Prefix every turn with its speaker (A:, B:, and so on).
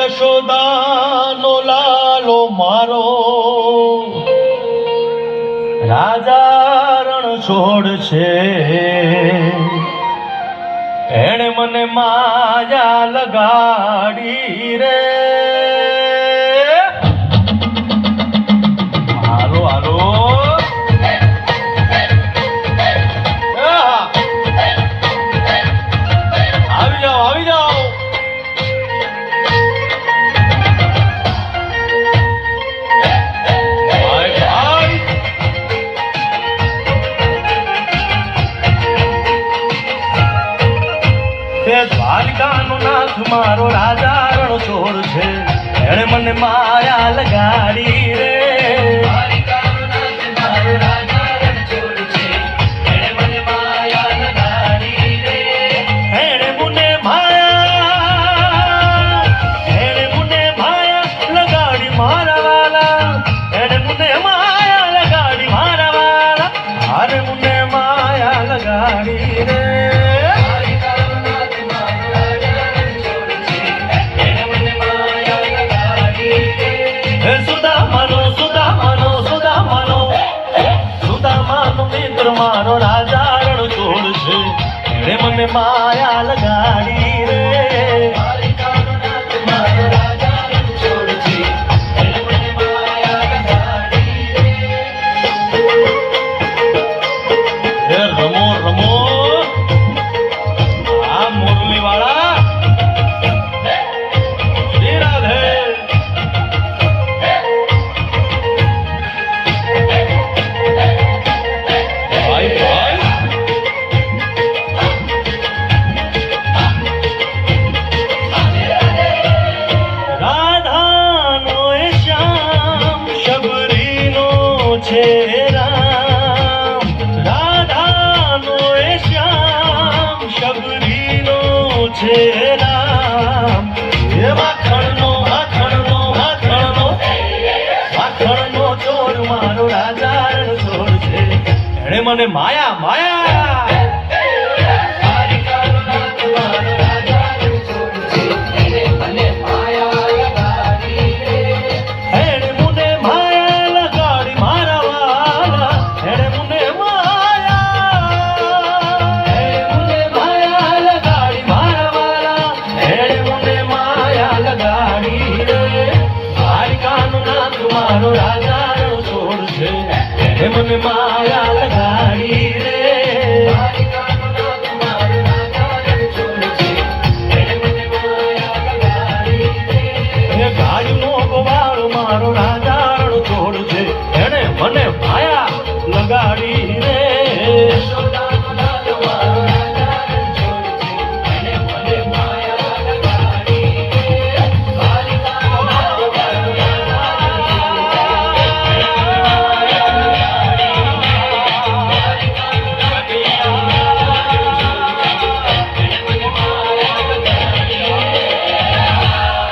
A: યશોદાનો લાલો મારો રાજા રણ છોડ છે એણે મને માયા લગાડી રે હાલો હાલો આવી જાઓ આવી જાઓ દ્વારકાનો નાથ મારો રાજા રણ છોડ છે એણે મને માયા લગાડી રે દ્વારકાનો નાથ મારો રાજા રણ છોડ છે એણે મને માયા લગાડી રે એણે મને માયા લગાડી મારા વાલા એણે મને માયા લગાડી મારા વાલા અરે મને માયા લગાડી રે મિત્ર મારો રાજા રણ છોડ છે એણે મને માયા લગાડી રે દ્વારકાનો નાથ મારો રાજા રણ છોડ છે એણે મને માયા લગાડી રે રમો રમો આ મુરલી વાળા શ્રી રાધે રાધાનો એ શ્યામ શબરીનો છે રામ એ માખણનો ચોર મારો રાજા રણ છોડ છે એણે મને માયા માયા મારો રાજા રણ છોડ છે એને મને માયા લગાડી રે દ્વારકાનો નાથ મારો રાજા રણ છોડ છે એને મને માયા લગાડી રે ગાડીનો ગોવાળ મારો રાજા રણ છોડ છે એને મને માયા લગાડી